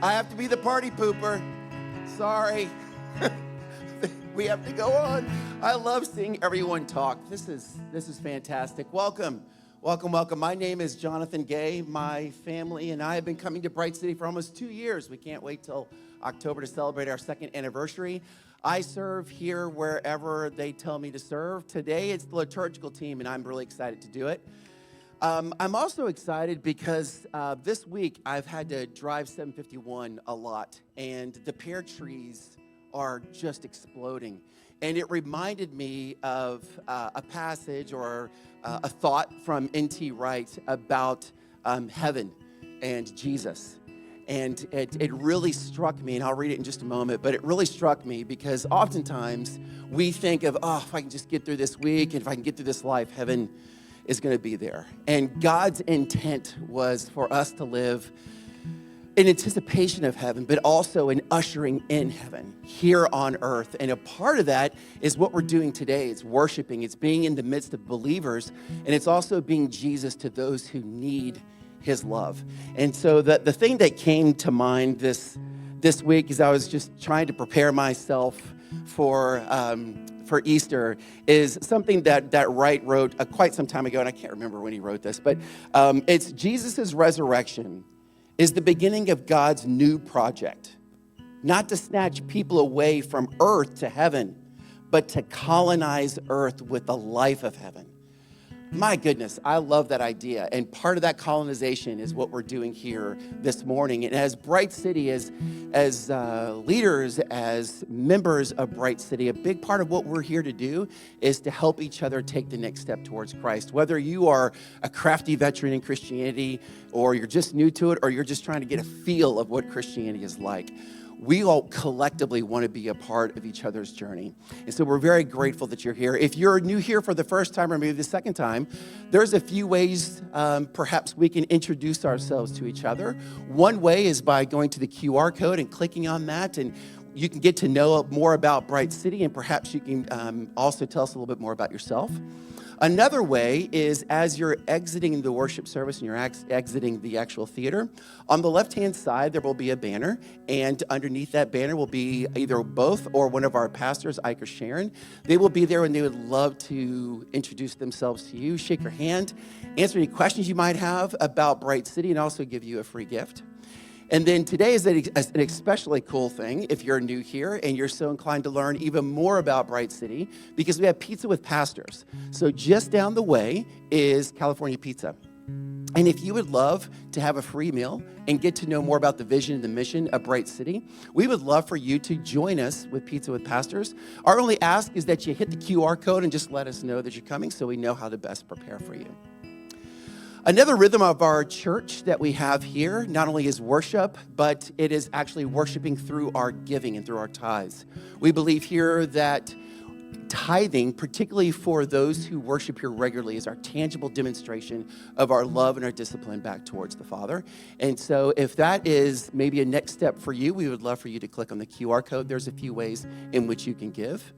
I have to be the party pooper. Sorry. We have to go on. I love seeing everyone talk. This is fantastic. Welcome. My name is Jonathan Gay. My family and I have been coming to Bright City for almost 2 years. We can't wait till October to celebrate our second anniversary. I serve here wherever they tell me to serve. Today it's the liturgical team, and I'm really excited to do it. I'm also excited because this week I've had to drive 751 a lot, and the pear trees are just exploding. And it reminded me of a passage or a thought from N.T. Wright about heaven and Jesus. And it really struck me, and I'll read it in just a moment, but it really struck me because oftentimes we think of, if I can just get through this week, and if I can get through this life, heaven is going to be there. And God's intent was for us to live in anticipation of heaven, but also in ushering in heaven here on earth. And a part of that is what we're doing today. It's worshiping, it's being in the midst of believers, and it's also being Jesus to those who need his love. And so the thing that came to mind this week as I was just trying to prepare myself for Easter is something that Wright wrote quite some time ago, and I can't remember when he wrote this, but it's Jesus' resurrection is the beginning of God's new project, not to snatch people away from earth to heaven, but to colonize earth with the life of heaven. My goodness, I love that idea. And part of that colonization is what we're doing here this morning. And as Bright City, as leaders, as members of Bright City, a big part of what we're here to do is to help each other take the next step towards Christ. Whether you are a crafty veteran in Christianity, or you're just new to it, or you're just trying to get a feel of what Christianity is like, we all collectively want to be a part of each other's journey. And so we're very grateful that you're here. If you're new here for the first time or maybe the second time, there's a few ways perhaps we can introduce ourselves to each other. One way is by going to the QR code and clicking on that, and you can get to know more about Bright City, and perhaps you can also tell us a little bit more about yourself. Another way is as you're exiting the worship service and you're exiting the actual theater, on the left-hand side, there will be a banner, and underneath that banner will be either both or one of our pastors, Ike or Sharon. They will be there, and they would love to introduce themselves to you, shake your hand, answer any questions you might have about Bright City, and also give you a free gift. And then today is an especially cool thing if you're new here and you're so inclined to learn even more about Bright City, because we have Pizza with Pastors. So just down the way is California Pizza. And if you would love to have a free meal and get to know more about the vision and the mission of Bright City, we would love for you to join us with Pizza with Pastors. Our only ask is that you hit the QR code and just let us know that you're coming so we know how to best prepare for you. Another rhythm of our church that we have here not only is worship, but it is actually worshiping through our giving and through our tithes. We believe here that tithing, particularly for those who worship here regularly, is our tangible demonstration of our love and our discipline back towards the Father. And so if that is maybe a next step for you, we would love for you to click on the QR code. There's a few ways in which you can give.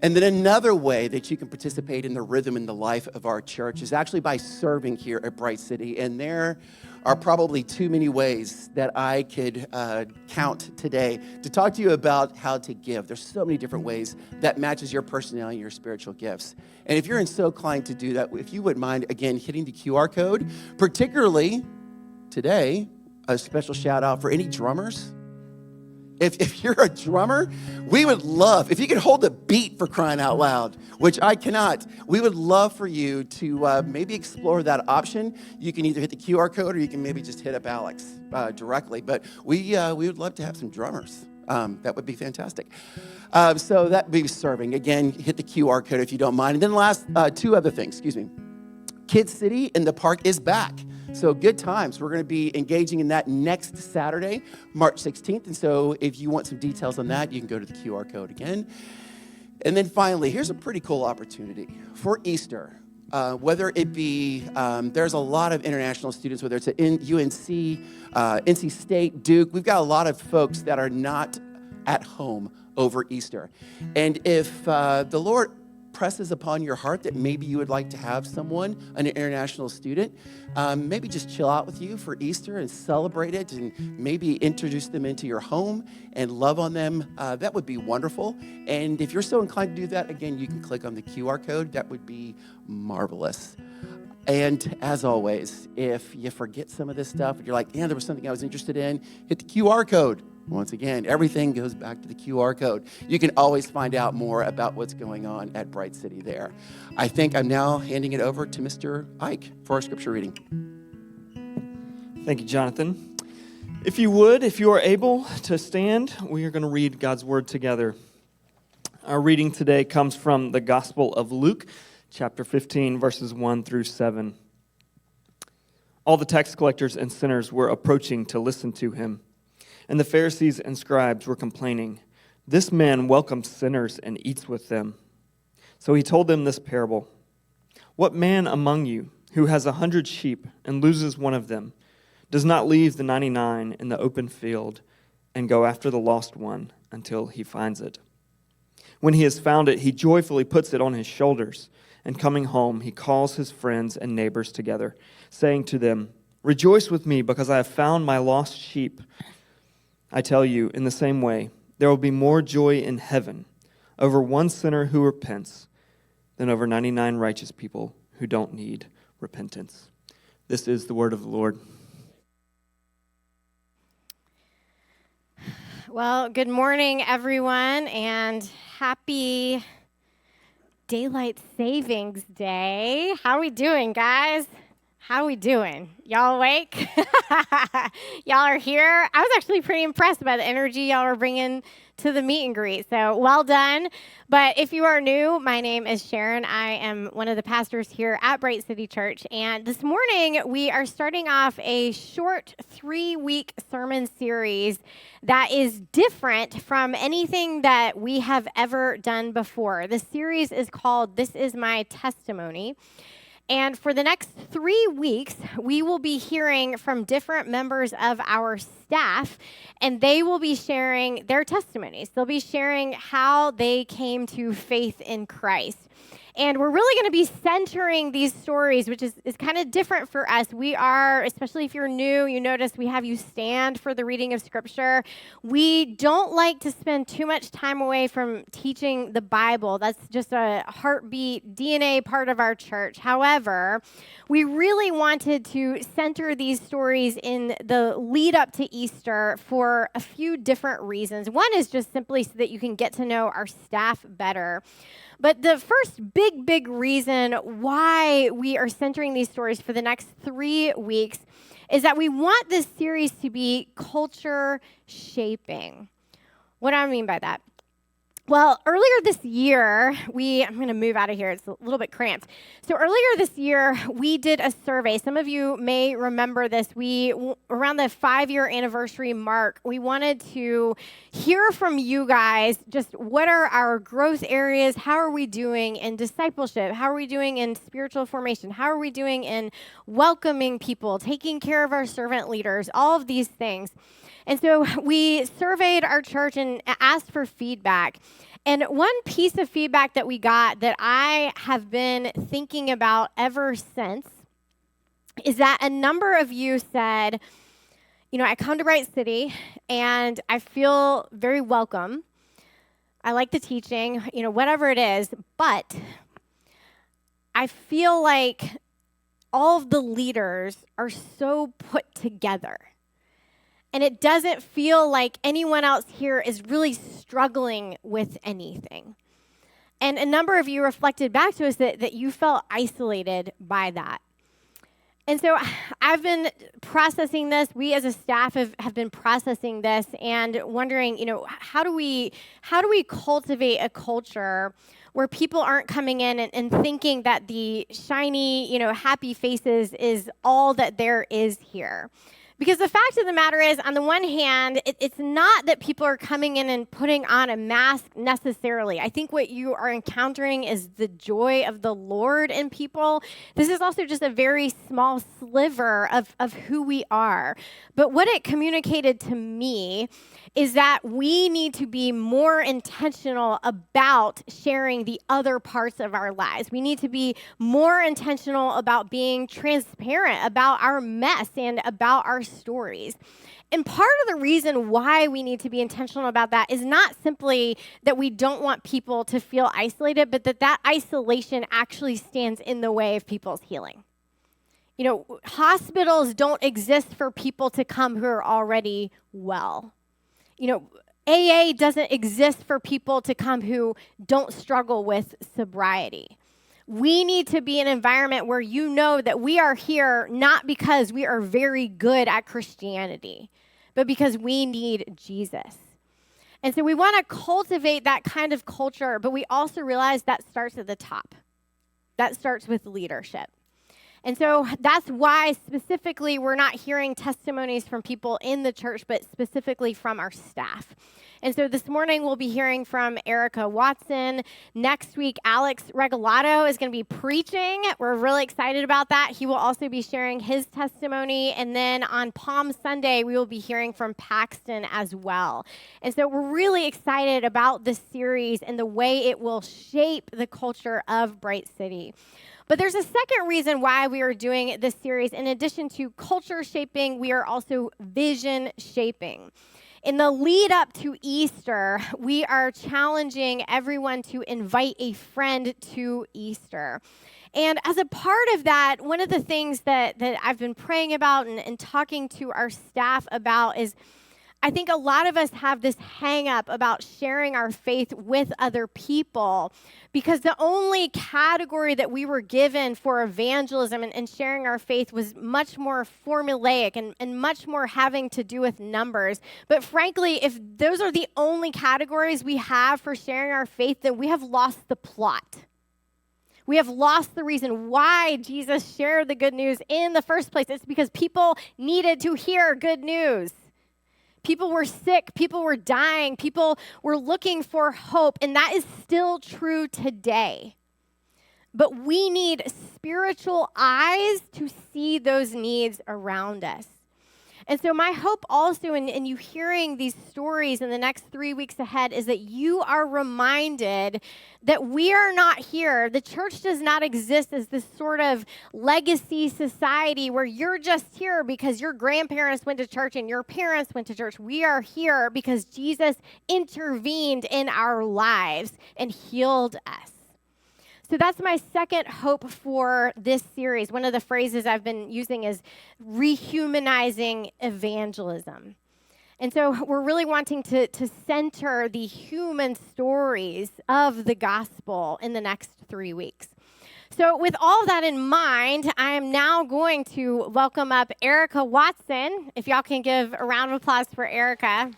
And then another way that you can participate in the rhythm in the life of our church is actually by serving here at Bright City. And there are probably too many ways that I could count today to talk to you about how to give. There's so many different ways that matches your personality and your spiritual gifts. And if you're so inclined to do that, if you wouldn't mind, again, hitting the QR code, particularly today, a special shout out for any drummers. If you're a drummer, we would love, if you could hold a beat for crying out loud, which I cannot, we would love for you to maybe explore that option. You can either hit the QR code or you can maybe just hit up Alex directly. But we would love to have some drummers. That would be fantastic. So that would be serving. Again, hit the QR code if you don't mind. And then last, two other things, Kids City in the park is back. So good times. We're going to be engaging in that next Saturday, March 16th. And so if you want some details on that, you can go to the QR code again. And then finally, here's a pretty cool opportunity for Easter. Whether it be, there's a lot of international students, whether it's at UNC, NC State, Duke. We've got a lot of folks that are not at home over Easter. And if the Lord presses upon your heart that maybe you would like to have someone, an international student, maybe just chill out with you for Easter and celebrate it and maybe introduce them into your home and love on them, that would be wonderful. And if you're so inclined to do that, again, you can click on the QR code. That would be marvelous. And as always, if you forget some of this stuff and you're like, yeah, there was something I was interested in, hit the QR code. Once again, everything goes back to the QR code. You can always find out more about what's going on at Bright City there. I think I'm now handing it over to Mr. Ike for our scripture reading. Thank you, Jonathan. If you are able to stand, we are going to read God's word together. Our reading today comes from the Gospel of Luke, chapter 15, verses 1 through 7. All the tax collectors and sinners were approaching to listen to him, and the Pharisees and scribes were complaining, "This man welcomes sinners and eats with them." So he told them this parable. "What man among you who has 100 sheep and loses one of them does not leave the 99 in the open field and go after the lost one until he finds it? When he has found it, he joyfully puts it on his shoulders, and coming home, he calls his friends and neighbors together, saying to them, 'Rejoice with me, because I have found my lost sheep.' I tell you, in the same way, there will be more joy in heaven over one sinner who repents than over 99 righteous people who don't need repentance." This is the word of the Lord. Well, good morning, everyone, and happy Daylight Savings Day. How we doing, guys? How we doing? Y'all awake? Y'all are here? I was actually pretty impressed by the energy y'all were bringing to the meet and greet, so well done. But if you are new, my name is Sharon. I am one of the pastors here at Bright City Church, and this morning we are starting off a short 3-week sermon series that is different from anything that we have ever done before. The series is called "This Is My Testimony." And for the next 3 weeks, we will be hearing from different members of our staff, and they will be sharing their testimonies. They'll be sharing how they came to faith in Christ. And we're really going to be centering these stories, which is kind of different for us. We are, especially if you're new, you notice we have you stand for the reading of Scripture. We don't like to spend too much time away from teaching the Bible. That's just a heartbeat, DNA part of our church. However, we really wanted to center these stories in the lead up to Easter for a few different reasons. One is just simply so that you can get to know our staff better. But the first big reason why we are centering these stories for the next 3 weeks is that we want this series to be culture shaping. What do I mean by that? Well, earlier this year, I'm going to move out of here. It's a little bit cramped. So earlier this year, we did a survey. Some of you may remember this. Around the 5-year anniversary mark, we wanted to hear from you guys just what are our growth areas? How are we doing in discipleship? How are we doing in spiritual formation? How are we doing in welcoming people, taking care of our servant leaders, all of these things. And so we surveyed our church and asked for feedback. And one piece of feedback that we got that I have been thinking about ever since is that a number of you said, I come to Bright City and I feel very welcome. I like the teaching, whatever it is, but I feel like all of the leaders are so put together. And it doesn't feel like anyone else here is really struggling with anything. And a number of you reflected back to us that you felt isolated by that. And so I've been processing this. We as a staff have been processing this and wondering, how do we cultivate a culture where people aren't coming in and thinking that the shiny, happy faces is all that there is here. Because the fact of the matter is, on the one hand, it's not that people are coming in and putting on a mask necessarily. I think what you are encountering is the joy of the Lord in people. This is also just a very small sliver of who we are. But what it communicated to me is that we need to be more intentional about sharing the other parts of our lives. We need to be more intentional about being transparent about our mess and about our stories. And part of the reason why we need to be intentional about that is not simply that we don't want people to feel isolated, but that isolation actually stands in the way of people's healing. You know, hospitals don't exist for people to come who are already well. You know, AA doesn't exist for people to come who don't struggle with sobriety. We need to be an environment where you know that we are here not because we are very good at Christianity, but because we need Jesus. And so we want to cultivate that kind of culture, but we also realize that starts at the top. That starts with leadership. And so that's why specifically we're not hearing testimonies from people in the church, but specifically from our staff. And so this morning we'll be hearing from Erica Watson. Next week, Alex Regalado is going to be preaching. We're really excited about that. He will also be sharing his testimony. And then on Palm Sunday, we will be hearing from Paxton as well. And so we're really excited about this series and the way it will shape the culture of Bright City. But there's a second reason why we are doing this series. In addition to culture shaping, we are also vision shaping. In the lead up to Easter, we are challenging everyone to invite a friend to Easter. And as a part of that, one of the things that I've been praying about and talking to our staff about is I think a lot of us have this hang up about sharing our faith with other people because the only category that we were given for evangelism and sharing our faith was much more formulaic and much more having to do with numbers. But frankly, if those are the only categories we have for sharing our faith, then we have lost the plot. We have lost the reason why Jesus shared the good news in the first place. It's because people needed to hear good news. People were sick, people were dying, people were looking for hope, and that is still true today. But we need spiritual eyes to see those needs around us. And so my hope also in you hearing these stories in the next 3 weeks ahead is that you are reminded that we are not here. The church does not exist as this sort of legacy society where you're just here because your grandparents went to church and your parents went to church. We are here because Jesus intervened in our lives and healed us. So that's my second hope for this series. One of the phrases I've been using is rehumanizing evangelism. And so we're really wanting to center the human stories of the gospel in the next 3 weeks. So with all that in mind, I am now going to welcome up Erica Watson. If y'all can give a round of applause for Erica.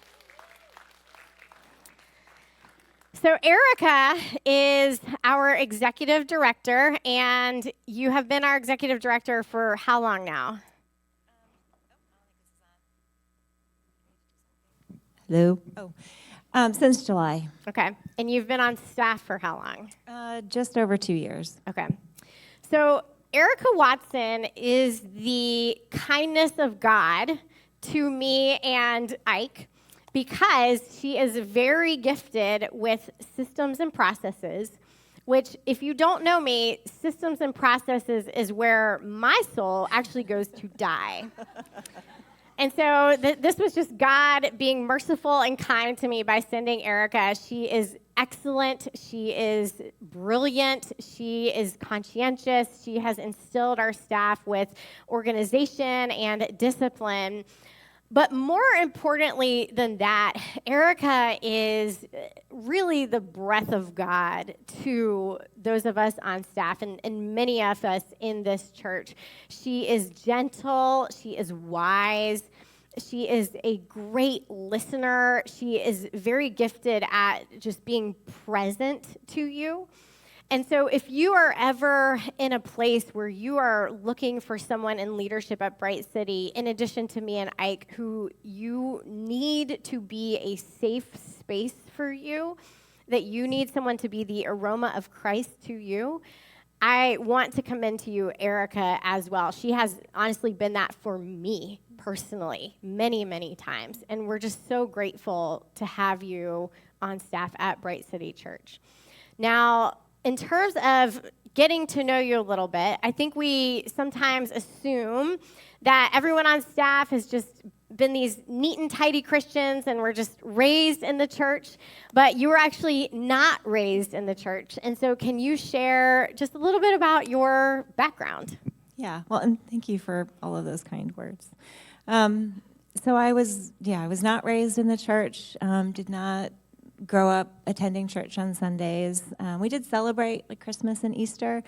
So Erica is our executive director, and you have been our executive director for how long now? Hello. Since July. Okay. And you've been on staff for how long? Just over 2 years. Okay. So Erica Watson is the kindness of God to me and Ike, because she is very gifted with systems and processes, which, if you don't know me, systems and processes is where my soul actually goes to die. And so this was just God being merciful and kind to me by sending Erica. She is excellent. She is brilliant. She is conscientious. She has instilled our staff with organization and discipline. But more importantly than that, Erica is really the breath of God to those of us on staff and many of us in this church. She is gentle. She is wise. She is a great listener. She is very gifted at just being present to you. And so if you are ever in a place where you are looking for someone in leadership at Bright City, in addition to me and Ike, who you need to be a safe space for you, that you need someone to be the aroma of Christ to you, I want to commend to you Erica as well. She has honestly been that for me personally many, many times. And we're just so grateful to have you on staff at Bright City Church. Now, in terms of getting to know you a little bit, I think we sometimes assume that everyone on staff has just been these neat and tidy Christians and were just raised in the church, but you were actually not raised in the church. And so can you share just a little bit about your background? Yeah, well, and thank you for all of those kind words. So I was not raised in the church, did not grow up attending church on Sundays. We did celebrate like Christmas and Easter,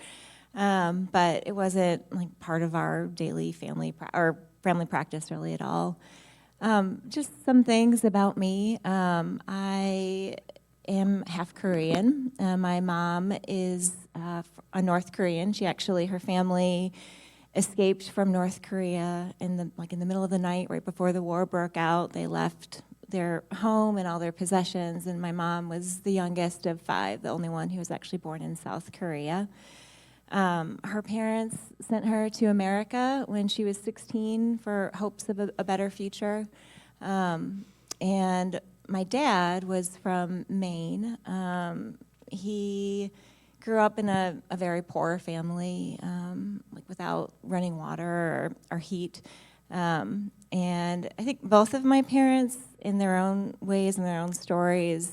but it wasn't like part of our daily family practice really at all. Just some things about me. I am half Korean. My mom is a North Korean. Her family escaped from North Korea in the middle of the night, right before the war broke out. They left their home and all their possessions, and my mom was the youngest of 5, the only one who was actually born in South Korea. Her parents sent her to America when she was 16 for hopes of a better future. And my dad was from Maine. He grew up in a very poor family, without running water or heat. And I think both of my parents, in their own ways and their own stories,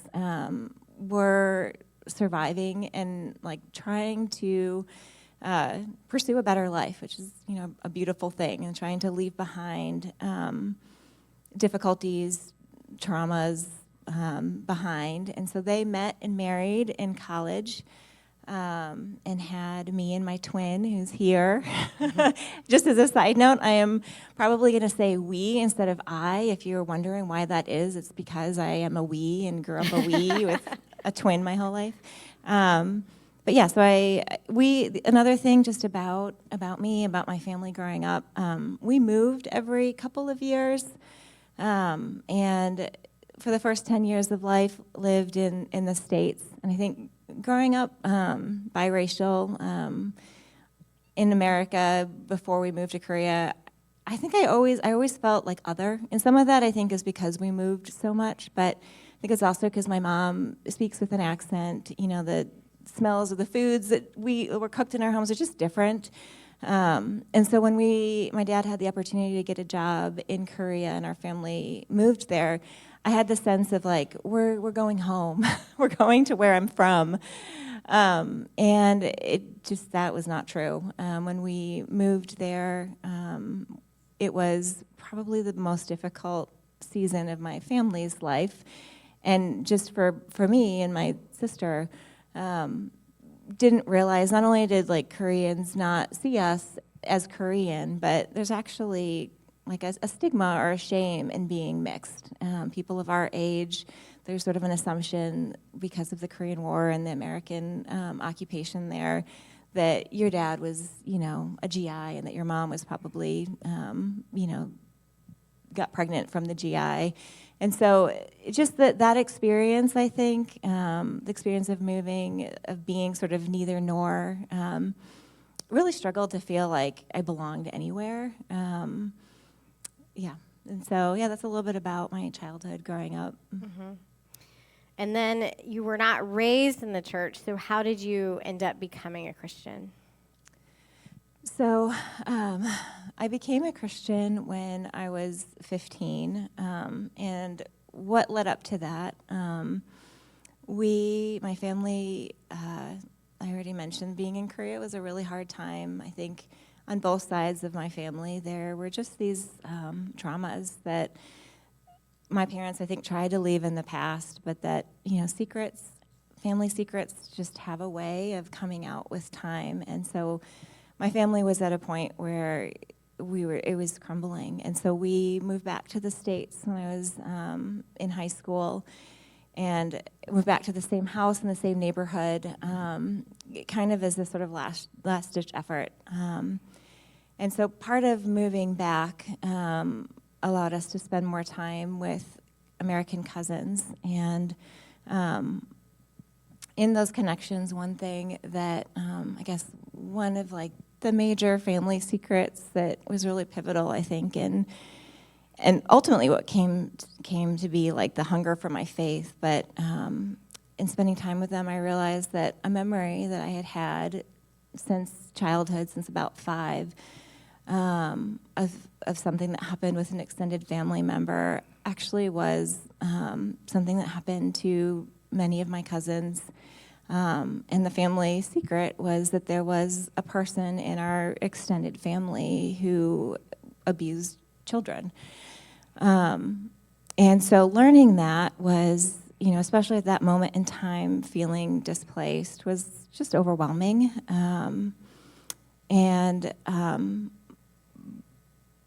were surviving and trying to pursue a better life, which is a beautiful thing, and trying to leave behind difficulties, traumas behind. And so they met and married in college. And had me and my twin, who's here. Just as a side note, I am probably going to say we instead of I. If you're wondering why that is, it's because I am a we and grew up a we with a twin my whole life. But yeah, so another thing just about me, about my family growing up, we moved every couple of years, and for the first 10 years of life, lived in the States. And I think growing up biracial in America before we moved to Korea, I think I always felt like other. And some of that I think is because we moved so much, but I think it's also because my mom speaks with an accent. The smells of the foods that were cooked in our homes are just different. And so when my dad had the opportunity to get a job in Korea and our family moved there, I had the sense of we're going home. We're going to where I'm from. And that was not true. When we moved there, it was probably the most difficult season of my family's life. And just for me and my sister, didn't realize, not only did Koreans not see us as Korean, but there's actually a stigma or a shame in being mixed. People of our age, there's sort of an assumption because of the Korean War and the American occupation there that your dad was, a GI, and that your mom was probably, got pregnant from the GI. And so just that experience, I think, the experience of moving, of being sort of neither nor, really struggled to feel like I belonged anywhere. And so, that's a little bit about my childhood growing up. Mm-hmm. And then you were not raised in the church, so how did you end up becoming a Christian? So I became a Christian when I was 15, and what led up to that, my family, I already mentioned being in Korea was a really hard time. I think on both sides of my family, there were just these traumas that my parents, I think, tried to leave in the past, but that, family secrets just have a way of coming out with time. And so my family was at a point where it was crumbling. And so we moved back to the States when I was in high school, and moved back to the same house in the same neighborhood, kind of as this sort of last-ditch effort. And so part of moving back allowed us to spend more time with American cousins. And in those connections, one thing that I guess one of like the major family secrets that was really pivotal, I think, and ultimately what came to be like the hunger for my faith. But in spending time with them, I realized that a memory that I had since childhood, since about 5, of something that happened with an extended family member actually was something that happened to many of my cousins. And the family secret was that there was a person in our extended family who abused children. And so learning that was, especially at that moment in time, feeling displaced was just overwhelming.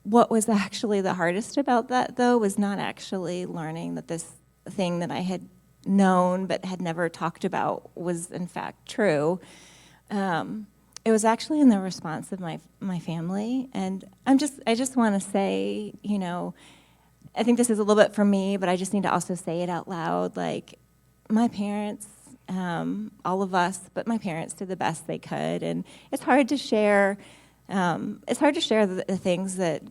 What was actually the hardest about that, though, was not actually learning that this thing that I had known but had never talked about was in fact true. It was actually in the response of my family. And I just want to say, I think this is a little bit for me, but I just need to also say it out loud. Like, my parents, all of us, but my parents did the best they could. And it's hard to share. It's hard to share the things that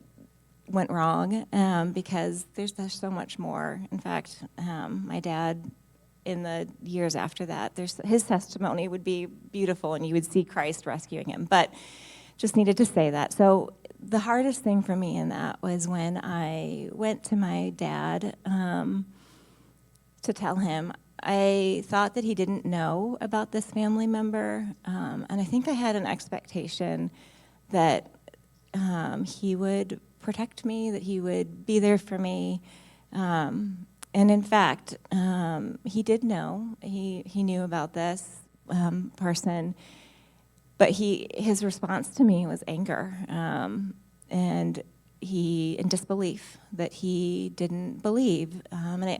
went wrong because there's so much more. In fact, my dad, in the years after that, his testimony would be beautiful, and you would see Christ rescuing him. But just needed to say that. So the hardest thing for me in that was when I went to my dad to tell him. I thought that he didn't know about this family member, and I think I had an expectation that he would protect me, that he would be there for me. And in fact, he did know. He knew about this person, but his response to me was anger, and in disbelief that he didn't believe. And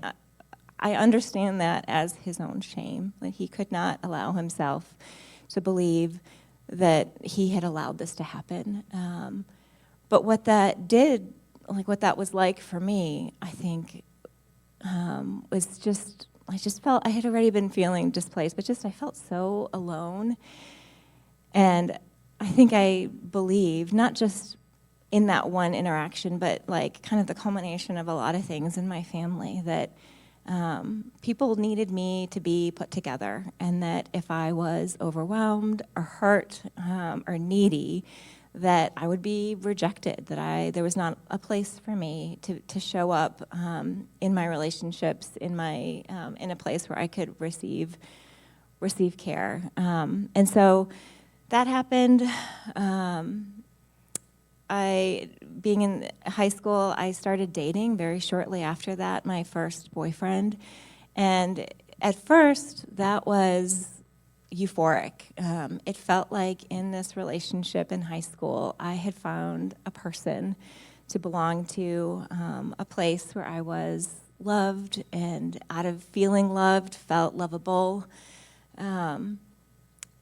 I understand that as his own shame, that he could not allow himself to believe that he had allowed this to happen. But what that did, like what that was like for me, I think, was just, I just felt, I had already been feeling displaced, but I felt so alone. And I think I believed, not just in that one interaction, but like kind of the culmination of a lot of things in my family, that people needed me to be put together, and that if I was overwhelmed or hurt or needy, that I would be rejected, that there was not a place for me to show up in my relationships, in a place where I could receive care. And so that happened. Being in high school, I started dating very shortly after that, my first boyfriend. And at first, that was euphoric. It felt like in this relationship in high school, I had found a person to belong to, a place where I was loved, and out of feeling loved, felt lovable.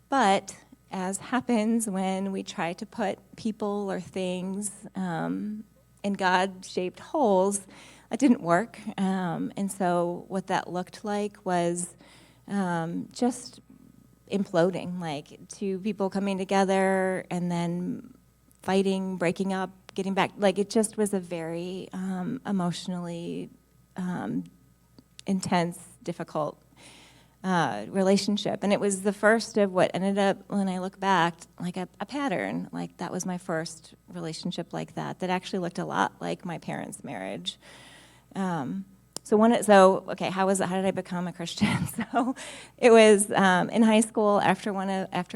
But as happens when we try to put people or things in God-shaped holes, that didn't work. And so what that looked like was just imploding, like two people coming together and then fighting, breaking up, getting back. Like, it just was a very emotionally intense, difficult relationship. And it was the first of what ended up, when I look back, like a pattern. Like, that was my first relationship like that actually looked a lot like my parents' marriage. Okay, how did I become a Christian? So it was in high school, after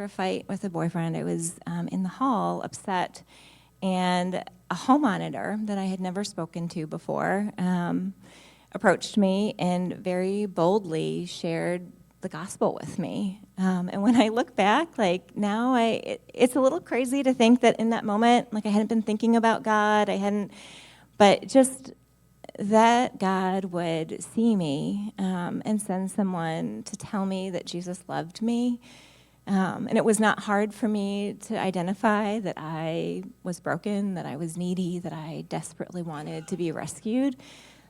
a fight with a boyfriend. I was in the hall, upset, and a hall monitor that I had never spoken to before approached me and very boldly shared the gospel with me. And when I look back, like now, it's a little crazy to think that in that moment, like I hadn't been thinking about God, but just that God would see me and send someone to tell me that Jesus loved me. And it was not hard for me to identify that I was broken, that I was needy, that I desperately wanted to be rescued.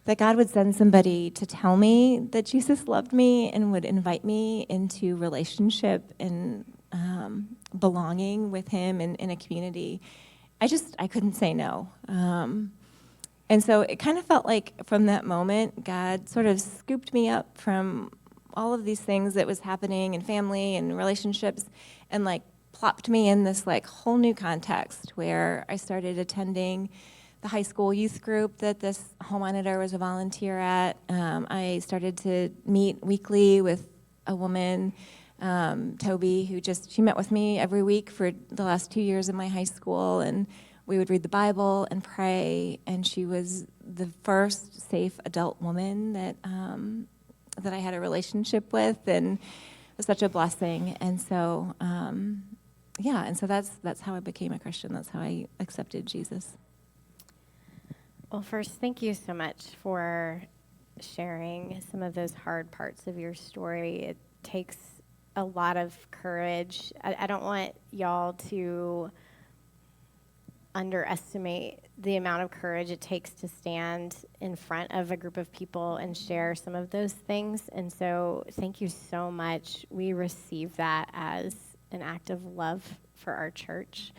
That God would send somebody to tell me that Jesus loved me and would invite me into relationship and belonging with him in a community, I couldn't say no. And so it kind of felt like from that moment, God sort of scooped me up from all of these things that was happening in family and relationships, and like plopped me in this like whole new context where I started attending the high school youth group that this home monitor was a volunteer at. I started to meet weekly with a woman, Toby, she met with me every week for the last 2 years of my high school, and we would read the Bible and pray, and she was the first safe adult woman that I had a relationship with, and it was such a blessing. And so, that's how I became a Christian. That's how I accepted Jesus. Well, first, thank you so much for sharing some of those hard parts of your story. It takes a lot of courage. I don't want y'all to underestimate the amount of courage it takes to stand in front of a group of people and share some of those things. And so thank you so much. We receive that as an act of love for our church.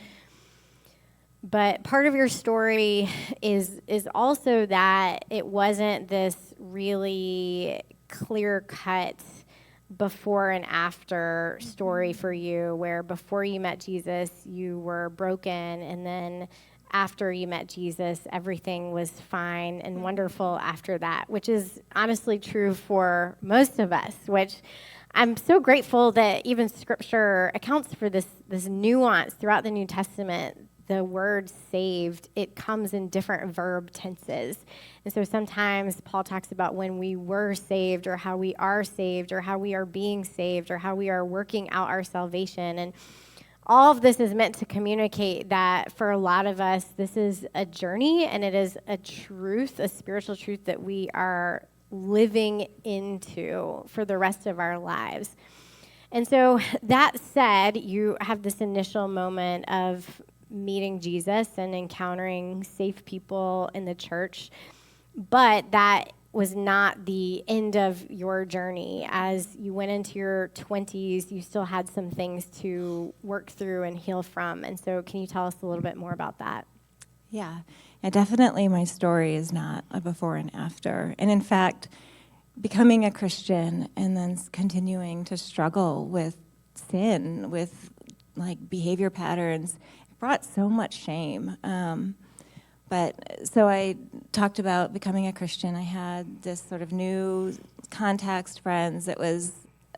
But part of your story is also that it wasn't this really clear-cut before and after story for you, where before you met Jesus, you were broken, and then after you met Jesus, everything was fine and wonderful after that, which is honestly true for most of us, which I'm so grateful that even Scripture accounts for this nuance throughout the New Testament. The word saved, it comes in different verb tenses. And so sometimes Paul talks about when we were saved, or how we are saved, or how we are being saved, or how we are working out our salvation. And all of this is meant to communicate that for a lot of us, this is a journey, and it is a truth, a spiritual truth that we are living into for the rest of our lives. And so that said, you have this initial moment of meeting Jesus and encountering safe people in the church, but that was not the end of your journey. As you went into your 20s, you still had some things to work through and heal from. And so can you tell us a little bit more about that? Yeah, definitely my story is not a before and after. And in fact, becoming a Christian and then continuing to struggle with sin, with like behavior patterns, brought so much shame. But so I talked about becoming a Christian. I had this sort of new context, friends, that was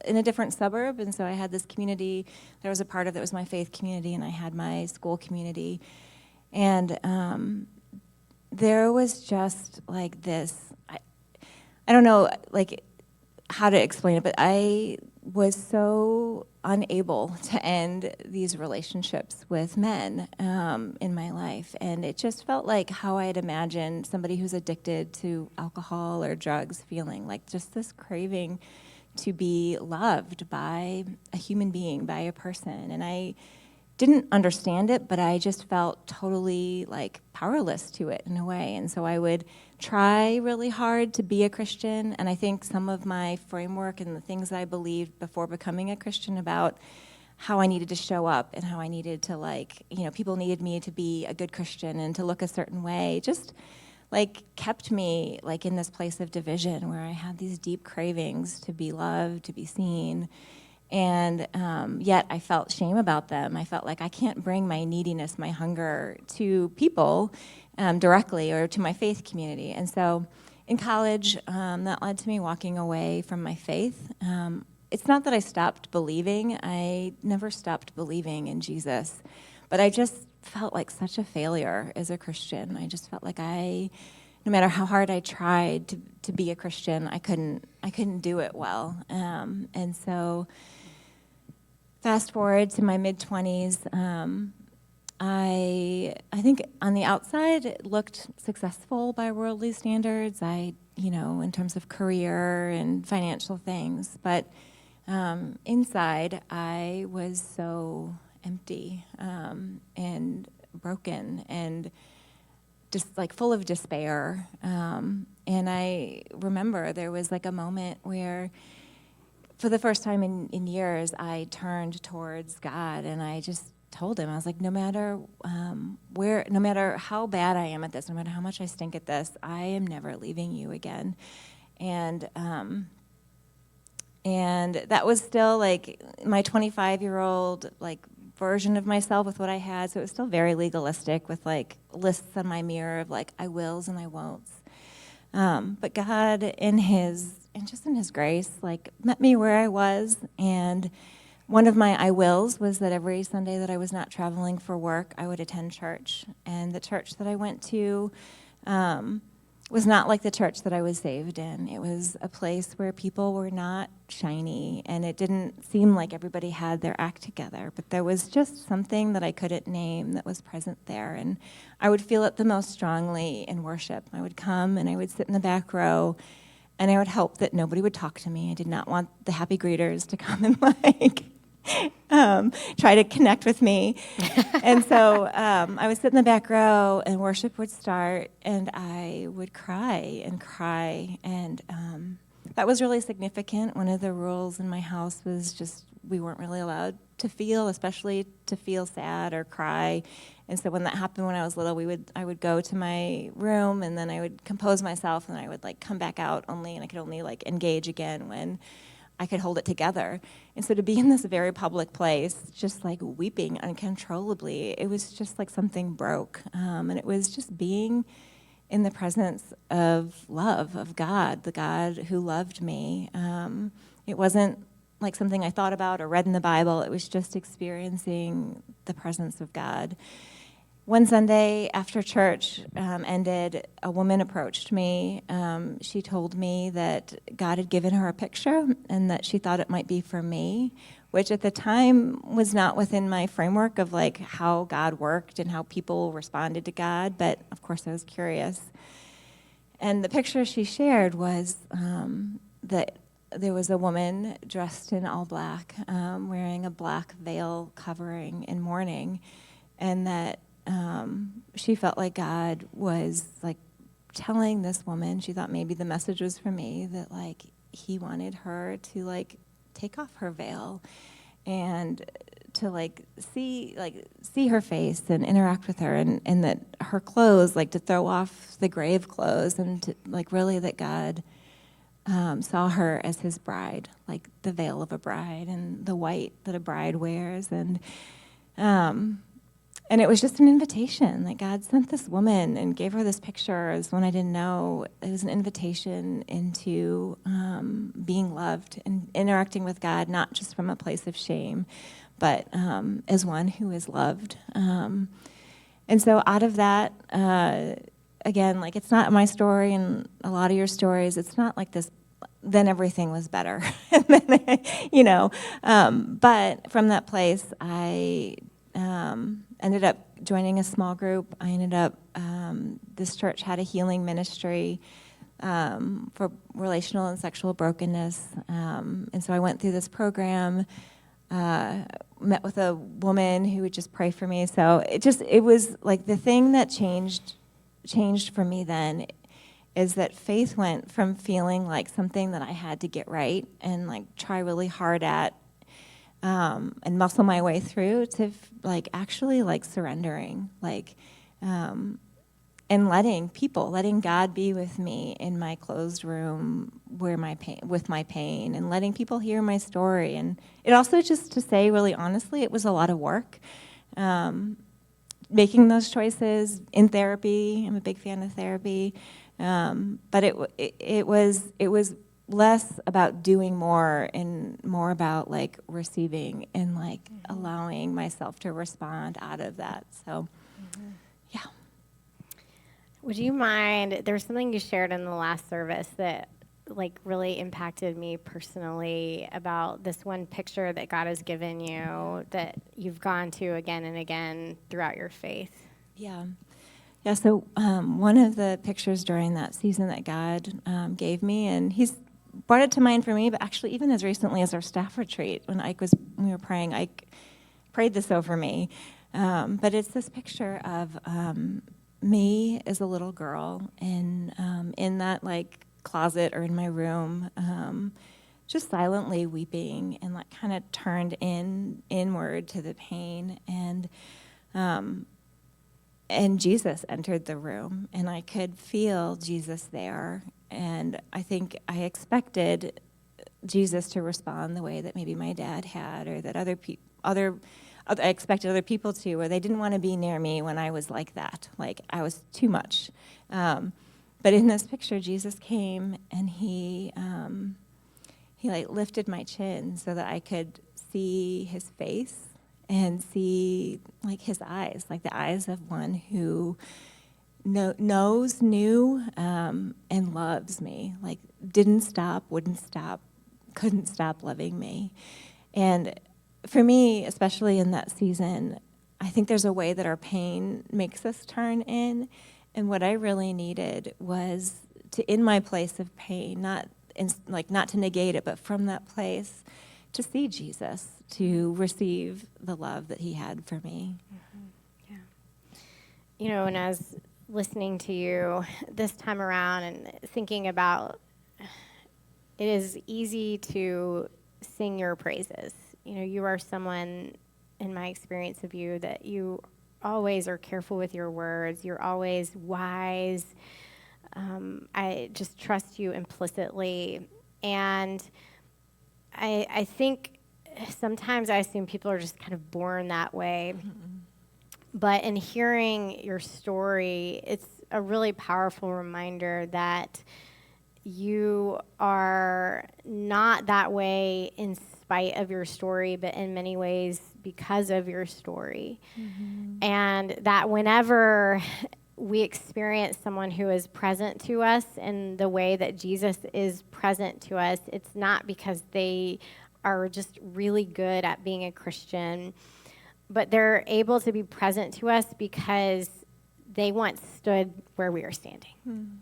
in a different suburb, and so I had this community that I was a part of that was my faith community, and I had my school community. And there was just like this, I don't know like how to explain it, but I was so unable to end these relationships with men in my life. And it just felt like how I had imagined somebody who's addicted to alcohol or drugs feeling, like just this craving to be loved by a human being, by a person. And I didn't understand it, but I just felt totally like powerless to it in a way. And so I would try really hard to be a Christian, and I think some of my framework and the things I believed before becoming a Christian about how I needed to show up and how I needed to, like, you know, people needed me to be a good Christian and to look a certain way, just like kept me like in this place of division where I had these deep cravings to be loved, to be seen. And yet I felt shame about them. I felt like I can't bring my neediness, my hunger to people directly or to my faith community. And so in college, that led to me walking away from my faith. It's not that I stopped believing. I never stopped believing in Jesus. But I just felt like such a failure as a Christian. I just felt like no matter how hard I tried to be a Christian, I couldn't do it well. And so fast forward to my mid-20s, I think on the outside it looked successful by worldly standards. In terms of career and financial things, but inside I was so empty and broken and just like full of despair. And I remember there was like a moment where for the first time in years, I turned towards God, and I just told him, I was like, no matter no matter how bad I am at this, no matter how much I stink at this, I am never leaving you again. And that was still like my 25-year-old like version of myself with what I had. So it was still very legalistic with like lists on my mirror of like I wills and I won'ts. But God, in His grace, like met me where I was. And one of my I wills was that every Sunday that I was not traveling for work, I would attend church. And the church that I went to was not like the church that I was saved in. It was a place where people were not shiny, and it didn't seem like everybody had their act together. But there was just something that I couldn't name that was present there. And I would feel it the most strongly in worship. I would come and I would sit in the back row, and I would hope that nobody would talk to me. I did not want the happy greeters to come and like try to connect with me. And so I would sit in the back row, and worship would start, and I would cry and cry. And that was really significant. One of the rules in my house was just we weren't really allowed to feel, especially to feel sad or cry. And so when that happened when I was little, I would go to my room, and then I would compose myself, and I would like come back out only, and I could only like engage again when I could hold it together. And so to be in this very public place, just like weeping uncontrollably, it was just like something broke. And it was just being in the presence of love, of God, the God who loved me. It wasn't like something I thought about or read in the Bible. It was just experiencing the presence of God. One Sunday after church ended, a woman approached me. She told me that God had given her a picture and that she thought it might be for me, which at the time was not within my framework of like how God worked and how people responded to God, but of course I was curious. And the picture she shared was that there was a woman dressed in all black, wearing a black veil covering in mourning, and that she felt like God was like telling this woman, she thought maybe the message was for me, that like He wanted her to like take off her veil and to like see her face and interact with her, and that her clothes, like to throw off the grave clothes, and to like really that God saw her as His bride, like the veil of a bride and the white that a bride wears. And it was just an invitation. Like God sent this woman and gave her this picture as one I didn't know. It was an invitation into being loved and interacting with God, not just from a place of shame, but as one who is loved. And so out of that, again, like it's not my story and a lot of your stories, it's not like this, then everything was better. And then, you know, but from that place, I ended up joining a small group. I ended up, this church had a healing ministry for relational and sexual brokenness. And so I went through this program, met with a woman who would just pray for me. So it was like the thing that changed for me then is that faith went from feeling like something that I had to get right and like try really hard at, and muscle my way through to like actually like surrendering, like, and letting God be with me in my closed room with my pain, and letting people hear my story. And it also, just to say really honestly, it was a lot of work. Making those choices in therapy. I'm a big fan of therapy. But it was less about doing more and more about like receiving and like allowing myself to respond out of that. So, yeah. Would you mind, there was something you shared in the last service that like really impacted me personally about this one picture that God has given you that you've gone to again and again throughout your faith. Yeah. Yeah, so one of the pictures during that season that God gave me, and He's brought it to mind for me, but actually even as recently as our staff retreat, when we were praying, Ike prayed this over me. But it's this picture of me as a little girl in that like closet or in my room, just silently weeping and like kind of turned inward to the pain. And Jesus entered the room, and I could feel Jesus there. And I think I expected Jesus to respond the way that maybe my dad had, or that I expected other people to, or they didn't want to be near me when I was like that, like I was too much. But in this picture, Jesus came and he like lifted my chin so that I could see his face and see like his eyes, like the eyes of one who knew, and loves me, like didn't stop, wouldn't stop, couldn't stop loving me. And for me, especially in that season, I think there's a way that our pain makes us turn in. And what I really needed was to, in my place of pain, not to negate it, but from that place, to see Jesus, to receive the love that he had for me. Yeah. You know, and as listening to you this time around and thinking about, it is easy to sing your praises. You know, you are someone, in my experience of you, that you always are careful with your words. You're always wise. I just trust you implicitly. And I think sometimes I assume people are just kind of born that way. Mm-hmm. But in hearing your story, it's a really powerful reminder that you are not that way in spite of your story, but in many ways because of your story. Mm-hmm. And that whenever we experience someone who is present to us in the way that Jesus is present to us, it's not because they are just really good at being a Christian, but they're able to be present to us because they once stood where we are standing. Mm-hmm.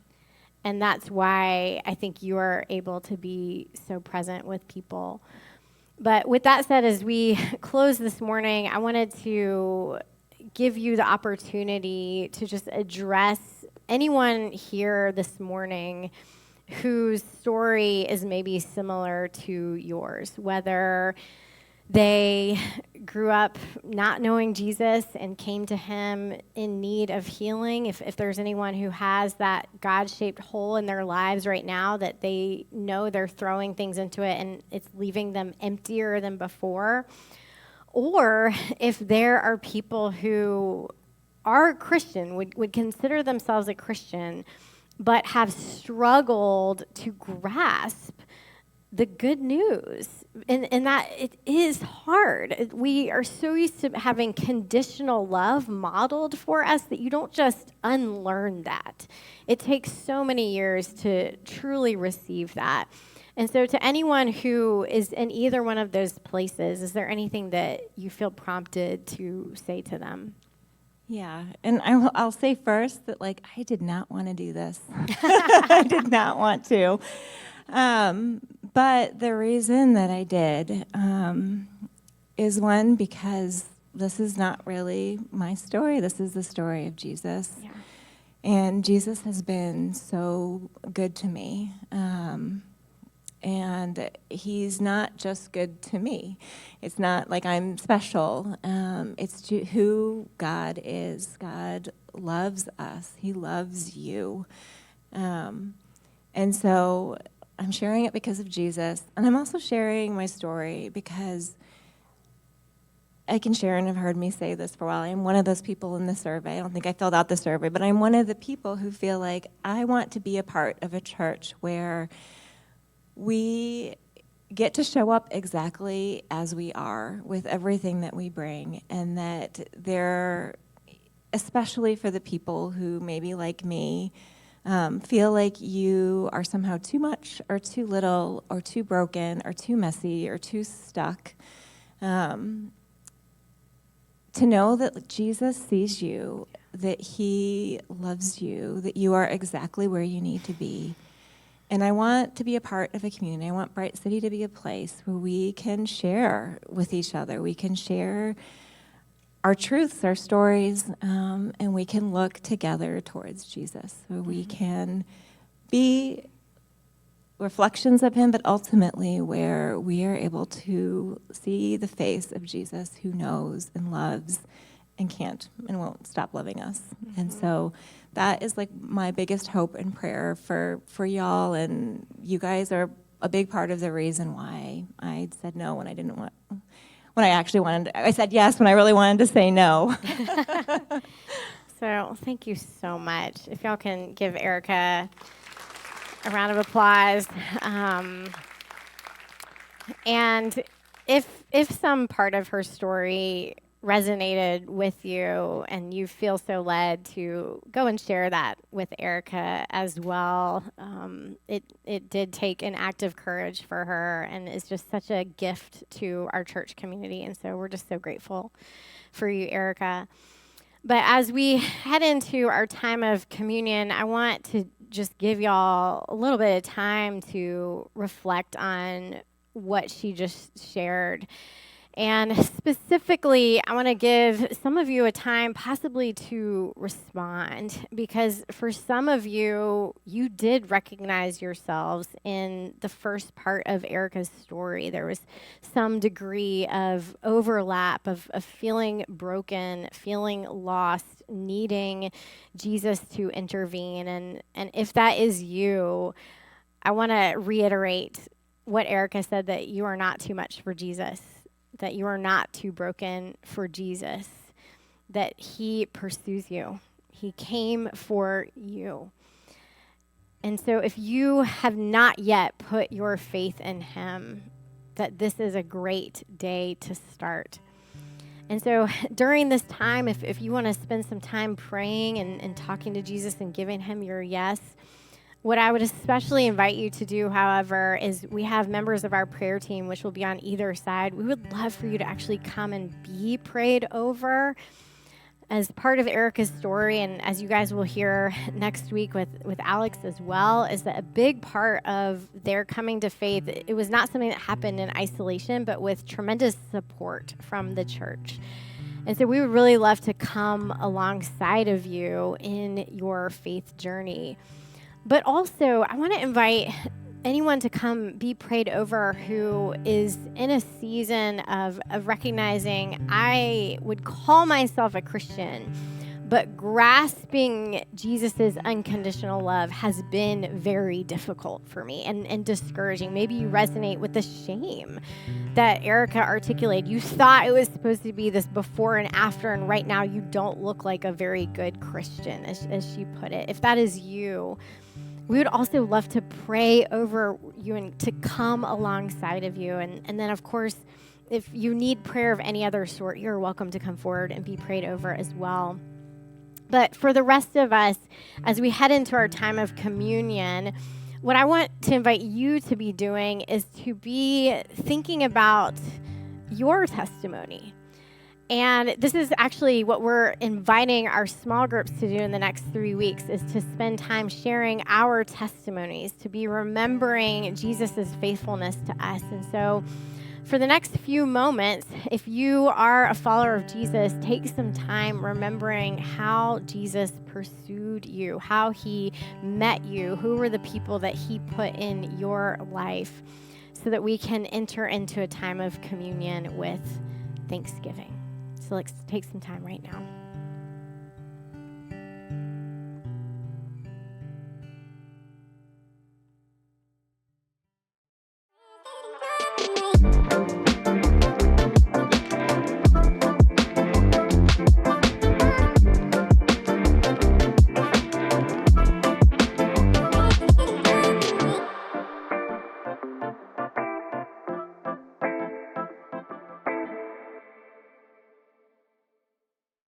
And that's why I think you are able to be so present with people. But with that said, as we close this morning, I wanted to give you the opportunity to just address anyone here this morning whose story is maybe similar to yours, whether they grew up not knowing Jesus and came to him in need of healing. If there's anyone who has that God-shaped hole in their lives right now that they know they're throwing things into it and it's leaving them emptier than before. Or if there are people who are Christian, would consider themselves a Christian, but have struggled to grasp the good news, and that it is hard. We are so used to having conditional love modeled for us that you don't just unlearn that. It takes so many years to truly receive that. And so to anyone who is in either one of those places, is there anything that you feel prompted to say to them? Yeah, and I'll say first that, like, I did not want to do this. I did not want to. But the reason that I did is, one, because this is not really my story. This is the story of Jesus. Yeah. And Jesus has been so good to me. And he's not just good to me. It's not like I'm special. It's who God is. God loves us. He loves you. And so I'm sharing it because of Jesus. And I'm also sharing my story because Sharon have heard me say this for a while. I'm one of those people in the survey. I don't think I filled out the survey, but I'm one of the people who feel like I want to be a part of a church where we get to show up exactly as we are with everything that we bring, and that there, especially for the people who maybe like me, feel like you are somehow too much or too little or too broken or too messy or too stuck, to know that Jesus sees you, that he loves you, that you are exactly where you need to be. And I want to be a part of a community. I want Bright City to be a place where we can share with each other. We can share our truths, our stories, and we can look together towards Jesus. So we can be reflections of him, but ultimately where we are able to see the face of Jesus who knows and loves and can't and won't stop loving us. And so that is like my biggest hope and prayer for y'all, and you guys are a big part of the reason why I said no when I didn't want, when I actually wanted, I said yes when I really wanted to say no. So thank you so much. If y'all can give Erica a round of applause. And if some part of her story resonated with you and you feel so led to go and share that with Erica as well, it did take an act of courage for her and is just such a gift to our church community. And so we're just so grateful for you, Erica. But as we head into our time of communion, I want to just give y'all a little bit of time to reflect on what she just shared. And specifically, I want to give some of you a time possibly to respond, because for some of you, you did recognize yourselves in the first part of Erica's story. There was some degree of overlap of feeling broken, feeling lost, needing Jesus to intervene. And if that is you, I want to reiterate what Erica said, that you are not too much for Jesus, that you are not too broken for Jesus, that he pursues you. He came for you. And so if you have not yet put your faith in him, that this is a great day to start. And so during this time, if you want to spend some time praying and talking to Jesus and giving him your yes, what I would especially invite you to do, however, is we have members of our prayer team, which will be on either side. We would love for you to actually come and be prayed over as part of Erica's story. And as you guys will hear next week with Alex as well, is that a big part of their coming to faith, it was not something that happened in isolation, but with tremendous support from the church. And so we would really love to come alongside of you in your faith journey. But also, I want to invite anyone to come be prayed over who is in a season of recognizing, I would call myself a Christian, but grasping Jesus's unconditional love has been very difficult for me and discouraging. Maybe you resonate with the shame that Erica articulated. You thought it was supposed to be this before and after, and right now you don't look like a very good Christian, as she put it. If that is you, we would also love to pray over you and to come alongside of you. And then, of course, if you need prayer of any other sort, you're welcome to come forward and be prayed over as well. But for the rest of us, as we head into our time of communion, what I want to invite you to be doing is to be thinking about your testimony. And this is actually what we're inviting our small groups to do in the next 3 weeks, is to spend time sharing our testimonies, to be remembering Jesus' faithfulness to us. And so for the next few moments, if you are a follower of Jesus, take some time remembering how Jesus pursued you, how he met you, who were the people that he put in your life, so that we can enter into a time of communion with thanksgiving. So let's take some time right now.